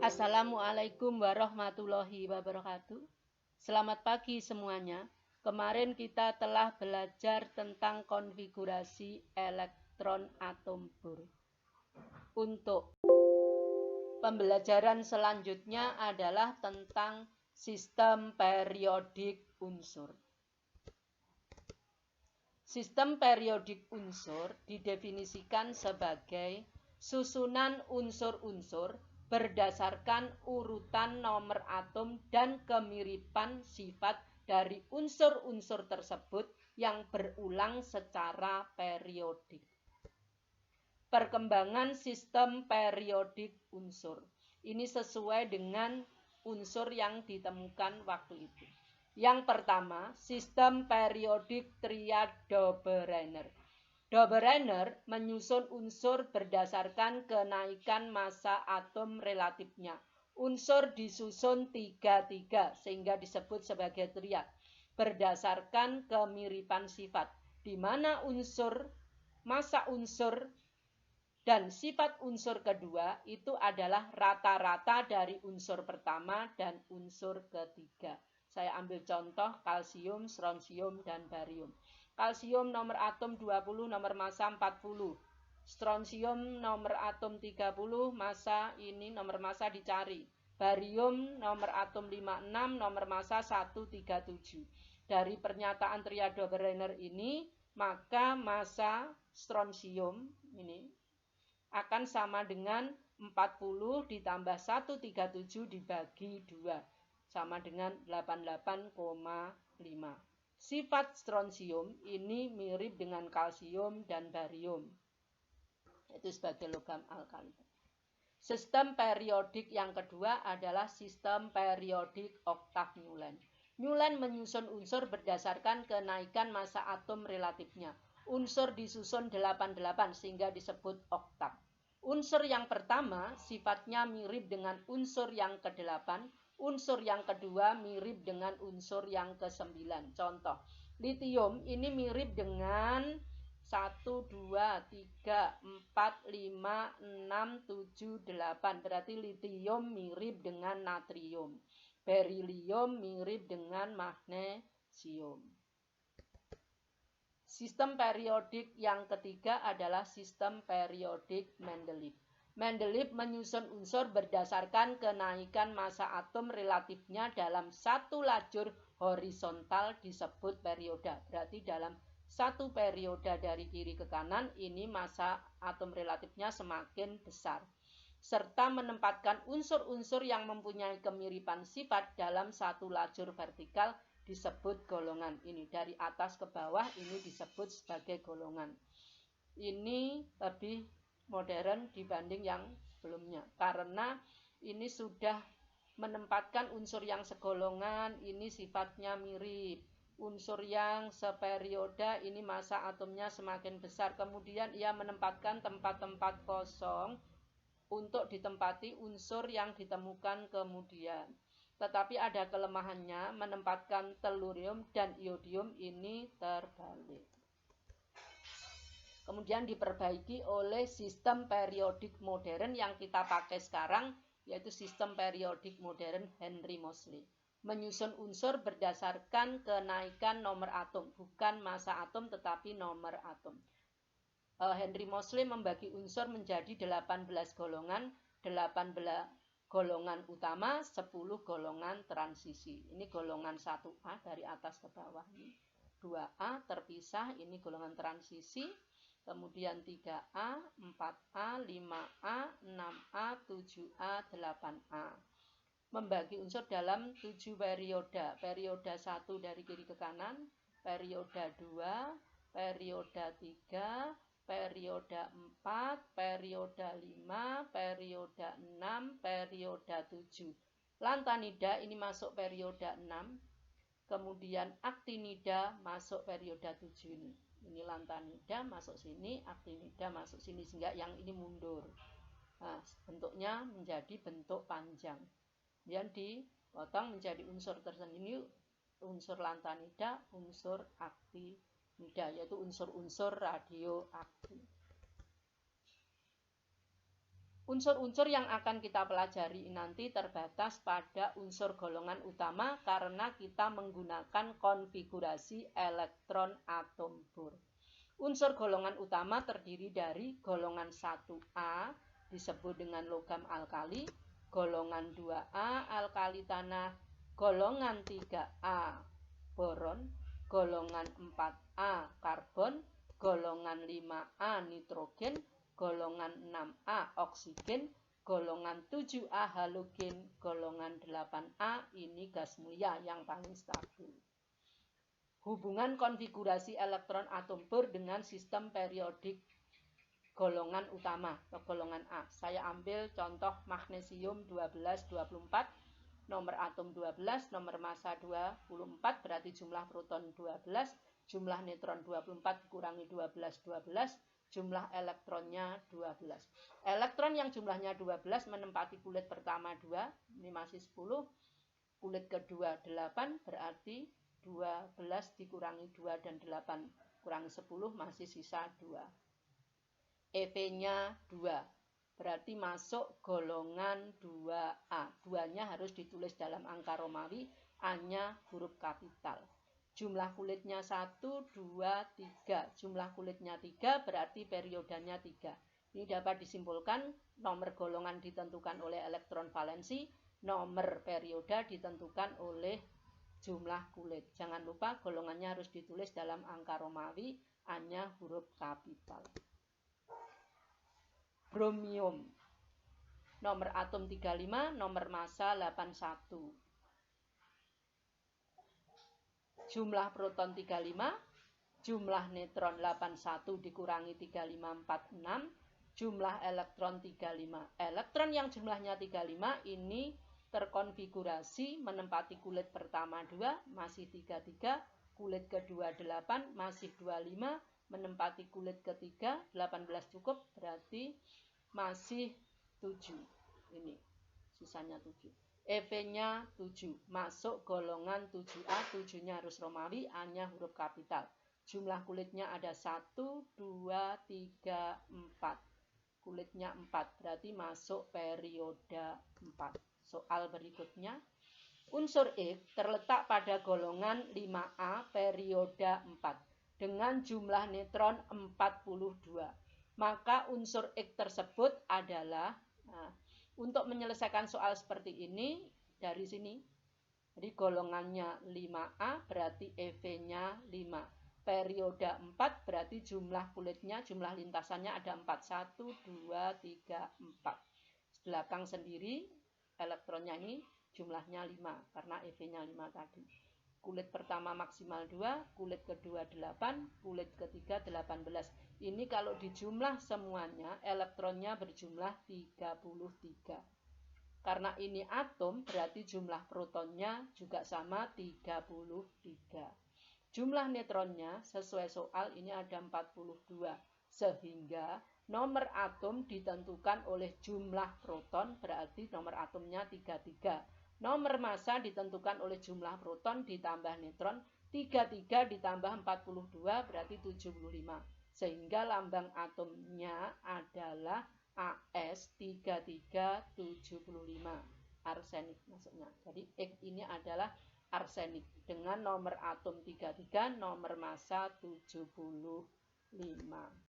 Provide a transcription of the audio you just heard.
Assalamualaikum warahmatullahi wabarakatuh. Selamat pagi semuanya. Kemarin kita telah belajar tentang konfigurasi elektron atom Bohr. Untuk pembelajaran selanjutnya adalah tentang sistem periodik unsur. Sistem periodik unsur didefinisikan sebagai susunan unsur-unsur berdasarkan urutan nomor atom dan kemiripan sifat dari unsur-unsur tersebut yang berulang secara periodik. Perkembangan sistem periodik unsur. Ini sesuai dengan unsur yang ditemukan waktu itu. Yang pertama, sistem periodik triad Dobereiner. Dobereiner menyusun unsur berdasarkan kenaikan massa atom relatifnya. Unsur disusun 3-3 sehingga disebut sebagai triad berdasarkan kemiripan sifat, di mana massa unsur dan sifat unsur kedua itu adalah rata-rata dari unsur pertama dan unsur ketiga. Saya ambil contoh kalsium, strontium, dan barium. Kalsium nomor atom 20, nomor massa 40. Strontium nomor atom 30, massa ini nomor massa dicari. Barium nomor atom 56, nomor massa 137. Dari pernyataan triad Dobereiner ini, maka massa strontium ini akan sama dengan 40 ditambah 137 dibagi 2. Sama dengan 88,5. Sifat strontium ini mirip dengan kalsium dan barium, itu sebagai logam alkali. Sistem periodik yang kedua adalah sistem periodik oktav Newland. Newland menyusun unsur berdasarkan kenaikan massa atom relatifnya. Unsur disusun 88 sehingga disebut oktav. Unsur yang pertama sifatnya mirip dengan unsur yang ke-8. Unsur yang kedua mirip dengan unsur yang ke-9. Contoh, litium ini mirip dengan 1, 2, 3, 4, 5, 6, 7, 8. Berarti litium mirip dengan natrium. Berilium mirip dengan magnesium. Sistem periodik yang ketiga adalah sistem periodik Mendeleev. Mendeleev menyusun unsur berdasarkan kenaikan massa atom relatifnya dalam satu lajur horizontal disebut perioda. Berarti dalam satu perioda dari kiri ke kanan ini massa atom relatifnya semakin besar. Serta menempatkan unsur-unsur yang mempunyai kemiripan sifat dalam satu lajur vertikal disebut golongan. Ini dari atas ke bawah ini disebut sebagai golongan. Ini lebih modern dibanding yang sebelumnya karena ini sudah menempatkan unsur yang segolongan ini sifatnya mirip, unsur yang seperioda ini massa atomnya semakin besar, kemudian ia menempatkan tempat-tempat kosong untuk ditempati unsur yang ditemukan kemudian. Tetapi ada kelemahannya, menempatkan tellurium dan iodium ini terbalik. Kemudian diperbaiki oleh sistem periodik modern yang kita pakai sekarang, yaitu sistem periodik modern Henry Moseley. Menyusun unsur berdasarkan kenaikan nomor atom, bukan massa atom tetapi nomor atom. Henry Moseley membagi unsur menjadi 18 golongan, 18 golongan utama, 10 golongan transisi. Ini golongan 1A dari atas ke bawah ini. 2A terpisah, ini golongan transisi. Kemudian 3A, 4A, 5A, 6A, 7A, 8A. Membagi unsur dalam 7 perioda. Perioda 1 dari kiri ke kanan, perioda 2, perioda 3, perioda 4, perioda 5, perioda 6, perioda 7. Lantanida ini masuk perioda 6. Kemudian aktinida masuk perioda 7 ini. Ini lantanida masuk sini, aktinida masuk sini, sehingga yang ini mundur. Nah, bentuknya menjadi bentuk panjang. Kemudian dipotong menjadi unsur tersendiri, unsur lantanida, unsur aktinida, yaitu unsur-unsur radioaktif. Unsur-unsur yang akan kita pelajari nanti terbatas pada unsur golongan utama karena kita menggunakan konfigurasi elektron atom Bohr. Unsur golongan utama terdiri dari golongan 1A disebut dengan logam alkali, golongan 2A alkali tanah, golongan 3A boron, golongan 4A karbon, golongan 5A nitrogen, golongan 6A oksigen, golongan 7A halogen, golongan 8A ini gas mulia yang paling stabil. Hubungan konfigurasi elektron atom Bohr dengan sistem periodik golongan utama atau golongan A. Saya ambil contoh magnesium 1224, nomor atom 12, nomor massa 24, berarti jumlah proton 12, jumlah neutron 24 dikurangi 12, jumlah elektronnya 12. Elektron yang jumlahnya 12 menempati kulit pertama 2, ini masih 10, kulit kedua 8, berarti 12 dikurangi 2 dan 8 kurangi 10 masih sisa 2. EV-nya 2, berarti masuk golongan 2A. 2-nya harus ditulis dalam angka Romawi, A-nya huruf kapital. Jumlah kulitnya 1, 2, 3. Jumlah kulitnya 3 berarti periodanya 3. Ini dapat disimpulkan nomor golongan ditentukan oleh elektron valensi, nomor perioda ditentukan oleh jumlah kulit. Jangan lupa golongannya harus ditulis dalam angka Romawi, A-nya huruf kapital. Bromium. Nomor atom 35, nomor massa 81. Jumlah proton 35, jumlah neutron 81 dikurangi 3546, jumlah elektron 35. Elektron yang jumlahnya 35 ini terkonfigurasi menempati kulit pertama 2, masih 33, kulit kedua 8, masih 25, menempati kulit ketiga 18 cukup, berarti masih 7. Ini sisanya 7. EV-nya 7, masuk golongan 7A, 7-nya harus Romawi, A-nya huruf kapital. Jumlah kulitnya ada 1, 2, 3, 4. Kulitnya 4, berarti masuk perioda 4. Soal berikutnya, unsur X terletak pada golongan 5A perioda 4 dengan jumlah neutron 42. Maka unsur X tersebut adalah, untuk menyelesaikan soal seperti ini, dari sini, jadi golongannya 5A berarti EV-nya 5. Perioda 4 berarti jumlah kulitnya, jumlah lintasannya ada 4. 1, 2, 3, 4. Belakang sendiri, elektronnya ini jumlahnya 5, karena EV-nya 5 tadi. Kulit pertama maksimal 2, kulit kedua 8, kulit ketiga 18. Ini kalau dijumlah semuanya, elektronnya berjumlah 33. Karena ini atom, berarti jumlah protonnya juga sama 33. Jumlah neutronnya sesuai soal ini ada 42. Sehingga nomor atom ditentukan oleh jumlah proton, berarti nomor atomnya 33. Nomor massa ditentukan oleh jumlah proton ditambah neutron, 33 ditambah 42 berarti 75. Sehingga lambang atomnya adalah AS3375, arsenik maksudnya. Jadi X ini adalah arsenik dengan nomor atom 33, nomor massa 75.